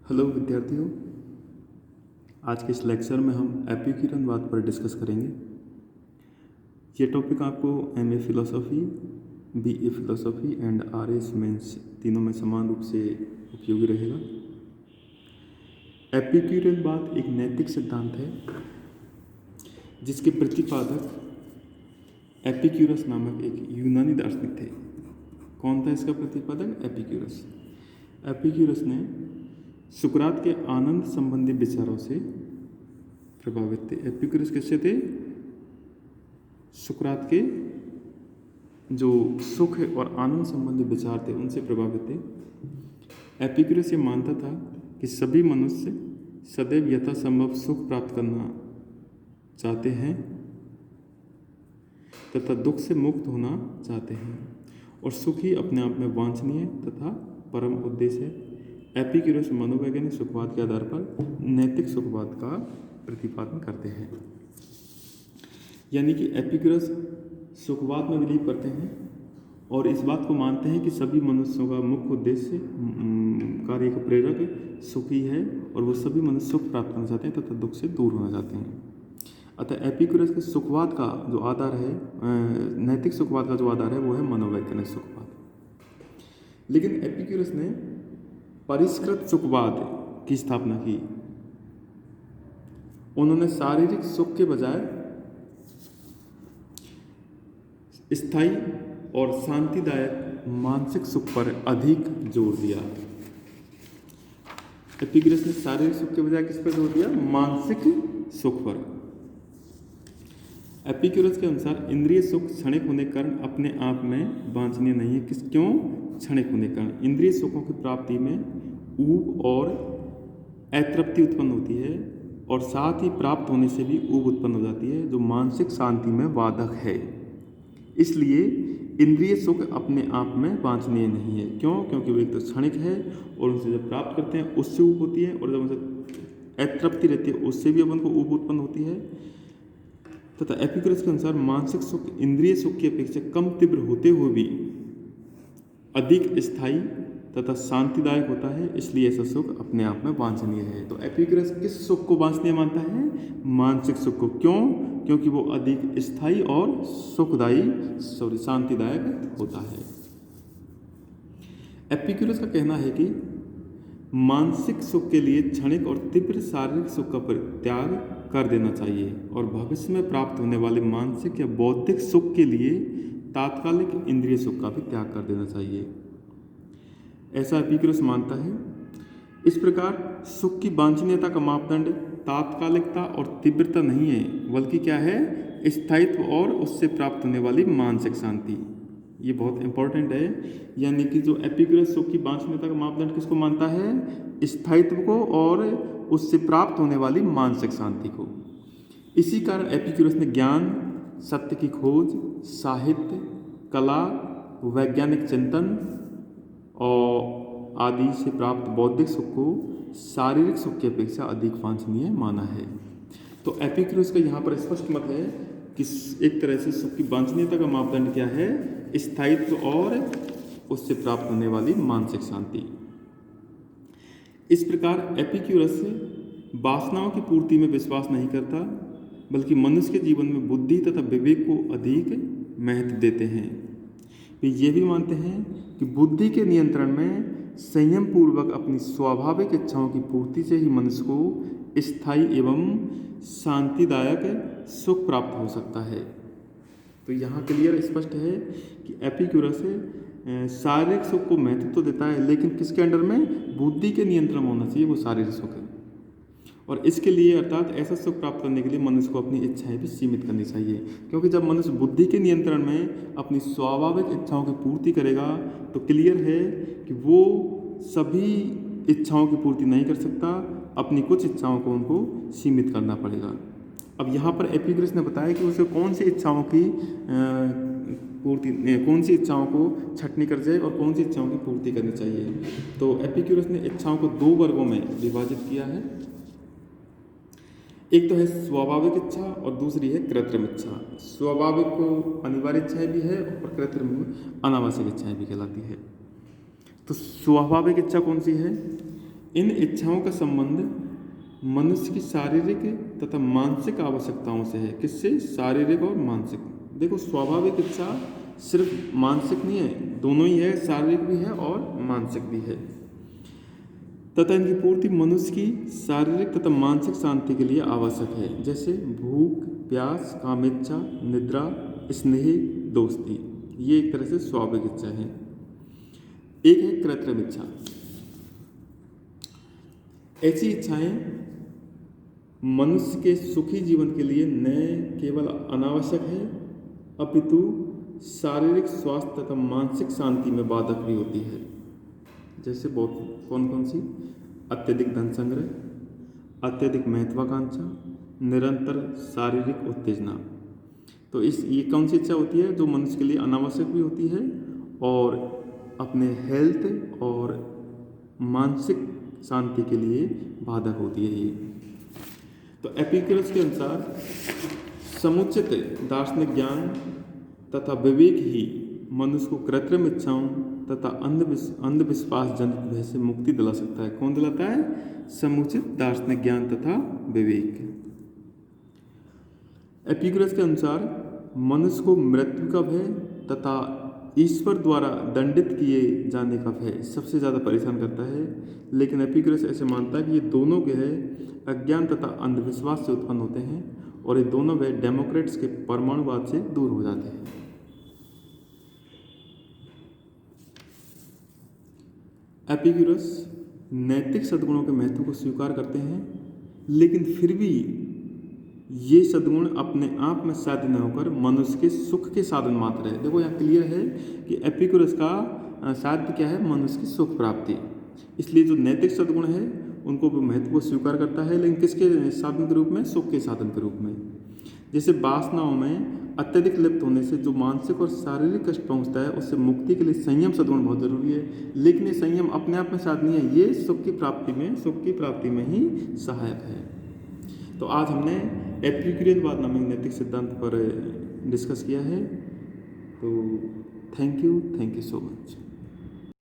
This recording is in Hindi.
हेलो विद्यार्थियों, आज के इस लेक्चर में हम एपिक्यूरियनवाद पर डिस्कस करेंगे। ये टॉपिक आपको MA philosophy, BA philosophy and RS mains तीनों में समान रूप से उपयोगी रहेगा। एपिक्यूरियनवाद एक नैतिक सिद्धांत है जिसके प्रतिपादक एपिक्यूरस नामक एक यूनानी दार्शनिक थे। कौन था इसका प्रतिपादक? एपिक्यूरस। एपिक्यूरस ने सुकरात के आनंद संबंधी विचारों से प्रभावित थे। एपिक्यूरस कैसे थे? सुकरात के जो सुख और आनंद संबंधी विचार थे उनसे प्रभावित थे। एपिक्यूरस ये मानता था कि सभी मनुष्य सदैव यथासंभव सुख प्राप्त करना चाहते हैं तथा दुख से मुक्त होना चाहते हैं, और सुख ही अपने आप में वांछनीय तथा परम उद्देश्य है। एपिक्यूरस मनोवैज्ञानिक सुखवाद के आधार पर नैतिक सुखवाद का प्रतिपादन करते हैं। यानी कि एपिक्यूरस सुखवाद में बिलीव करते हैं और इस बात को मानते हैं कि सभी मनुष्यों का मुख्य उद्देश्य कार्य का प्रेरक सुखी है और वो सभी मनुष्य सुख प्राप्त करना चाहते हैं तथा दुख से दूर होना चाहते हैं। अतः एपिक्यूरस के सुखवाद का जो आधार है, नैतिक सुखवाद का जो आधार है वो है मनोवैज्ञानिक सुखवाद। लेकिन एपिक्यूरस ने परिष्कृत सुखवाद की स्थापना की। उन्होंने शारीरिक सुख के बजाय स्थायी और शांतिदायक मानसिक सुख पर अधिक जोर दिया। एपिक्यूरस ने शारीरिक सुख के बजाय किस पर जोर दिया? मानसिक सुख पर। एपिक्यूरस के अनुसार इंद्रिय सुख क्षणिक होने के कारण अपने आप में वांछनीय नहीं है। क्यों क्षणिक होने के कारण? इंद्रिय सुखों की प्राप्ति में ऊब और अतृप्ति उत्पन्न होती है और साथ ही प्राप्त होने से भी ऊब उत्पन्न हो जाती है जो मानसिक शांति में बाधक है। इसलिए इंद्रिय सुख अपने आप में वांछनीय नहीं है। क्यों? क्योंकि वो एक तो क्षणिक है और उनसे जब प्राप्त करते हैं उससे ऊब होती है, और जब उनसे अतृप्ति रहती है उससे भी अपन को ऊब उत्पन्न होती है। तथा एपिक्यूरस के अनुसार मानसिक सुख इंद्रिय सुख की अपेक्षा कम तीव्र होते हुए भी अधिक स्थायी तथा शांतिदायक होता है, इसलिए ऐसा सुख अपने आप में वांछनीय है। तो एपिक्यूरस किस सुख को वांछनीय मानता है? मानसिक सुख को। क्यों? क्योंकि वो अधिक स्थायी और शांतिदायक होता है। एपिक्यूरस का कहना है कि मानसिक सुख के लिए क्षणिक और तीव्र शारीरिक सुख का परित्याग कर देना चाहिए और भविष्य में प्राप्त होने वाले मानसिक या बौद्धिक सुख के लिए तात्कालिक इंद्रिय सुख का भी त्याग कर देना चाहिए, ऐसा एपिक्यूरस मानता है। इस प्रकार सुख की वांछनीयता का मापदंड तात्कालिकता और तीव्रता नहीं है, बल्कि क्या है? स्थायित्व और उससे प्राप्त होने वाली मानसिक शांति। ये बहुत इंपॉर्टेंट है। यानी कि जो एपिक्यूरस सुख की वांछनीयता का मापदंड किसको मानता है? स्थायित्व को और उससे प्राप्त होने वाली मानसिक शांति को। इसी कारण एपिक्यूरस ने ज्ञान, सत्य की खोज, साहित्य, कला, वैज्ञानिक चिंतन और आदि से प्राप्त बौद्धिक सुख को शारीरिक सुख की अपेक्षा अधिक वांछनीय माना है। तो एपिक्यूरस का यहाँ पर स्पष्ट मत है कि एक तरह से सुख की वांछनीयता का मापदंड क्या है? स्थायित्व और उससे प्राप्त होने वाली मानसिक शांति। इस प्रकार एपिक्यूरस वासनाओं की पूर्ति में विश्वास नहीं करता, बल्कि मनुष्य के जीवन में बुद्धि तथा विवेक को अधिक महत्व देते हैं। वे ये भी मानते हैं कि बुद्धि के नियंत्रण में संयम पूर्वक अपनी स्वाभाविक इच्छाओं की पूर्ति से ही मनुष्य को स्थायी एवं शांतिदायक सुख प्राप्त हो सकता है। तो यहाँ क्लियर स्पष्ट है कि एपिक्यूरस शारीरिक सुख को महत्व तो देता है, लेकिन किसके अंडर में? बुद्धि के नियंत्रण में होना चाहिए वो शारीरिक सुख है। और इसके लिए अर्थात ऐसा सुख प्राप्त करने के लिए मनुष्य को अपनी इच्छाएं भी सीमित करनी चाहिए, क्योंकि जब मनुष्य बुद्धि के नियंत्रण में अपनी स्वाभाविक इच्छाओं की पूर्ति करेगा तो क्लियर है कि वो सभी इच्छाओं की पूर्ति नहीं कर सकता, अपनी कुछ इच्छाओं को उनको सीमित करना पड़ेगा। अब यहाँ पर एपिक्यूरस ने बताया कि उसे कौन सी इच्छाओं की कौन सी इच्छाओं को छटनी कर जाए और कौन सी इच्छाओं की पूर्ति करनी चाहिए। तो एपिक्यूरस ने इच्छाओं को दो वर्गों में विभाजित किया है। एक तो है स्वाभाविक इच्छा और दूसरी है कृत्रिम इच्छा। स्वाभाविक को अनिवार्य इच्छाएं भी है और कृत्रिम अनावश्यक इच्छाएं भी कहलाती है। तो स्वाभाविक इच्छा कौन सी है? इन इच्छाओं का संबंध मनुष्य की शारीरिक तथा मानसिक आवश्यकताओं से है। किससे? शारीरिक और मानसिक। देखो, स्वाभाविक इच्छा सिर्फ मानसिक नहीं है, दोनों ही है, शारीरिक भी है और मानसिक भी है। तथा इनकी पूर्ति मनुष्य की शारीरिक तथा मानसिक शांति के लिए आवश्यक है, जैसे भूख, प्यास, कामेच्छा, निद्रा, स्नेह, दोस्ती। ये एक तरह से स्वाभाविक इच्छा है। एक है कृत्रिम इच्छा। ऐसी इच्छाएं मनुष्य के सुखी जीवन के लिए न केवल अनावश्यक है, अपितु शारीरिक स्वास्थ्य तथा मानसिक शांति में बाधक भी होती है। जैसे बहुत कौन कौन सी? अत्यधिक धन संग्रह, अत्यधिक महत्वाकांक्षा, निरंतर शारीरिक उत्तेजना। तो ये कौन सी इच्छा होती है जो मनुष्य के लिए अनावश्यक भी होती है और अपने हेल्थ और मानसिक शांति के लिए बाधक होती है ये। तो एपिक्यूरस के अनुसार समुचित दार्शनिक ज्ञान तथा विवेक ही मनुष्य को कृत्रिम इच्छाओं तथा अंधविश्वास जनित भय से मुक्ति दिला सकता है। कौन दिलाता है? समुचित दार्शनिक ज्ञान तथा विवेक। एपिक्यूरस के अनुसार मनुष्य को मृत्यु का भय तथा ईश्वर द्वारा दंडित किए जाने का भय सबसे ज़्यादा परेशान करता है, लेकिन एपिक्यूरस ऐसे मानता है कि ये दोनों भय अज्ञान तथा अंधविश्वास से उत्पन्न होते हैं और ये दोनों भय डेमोक्रेट्स के परमाणुवाद से दूर हो जाते हैं। एपिक्यूरस नैतिक सद्गुणों के महत्व को स्वीकार करते हैं, लेकिन फिर भी ये सद्गुण अपने आप में साध्य न होकर मनुष्य के सुख के साधन मात्र है। देखो, यहाँ क्लियर है कि एपिक्यूरस का साध्य क्या है? मनुष्य की सुख प्राप्ति। इसलिए जो नैतिक सद्गुण है उनको भी महत्व को स्वीकार करता है, लेकिन किसके साधन के रूप में? सुख के साधन के रूप में। जैसे वासनाओं में अत्यधिक लिप्त होने से जो मानसिक और शारीरिक कष्ट पहुंचता है, उससे मुक्ति के लिए संयम सद्गुण बहुत जरूरी है, लेकिन ये संयम अपने आप में साधन नहीं है, ये सुख की प्राप्ति में ही सहायक है। तो आज हमने एपिक्यूरियनवाद नामक नैतिक सिद्धांत पर डिस्कस किया है। तो थैंक यू सो मच।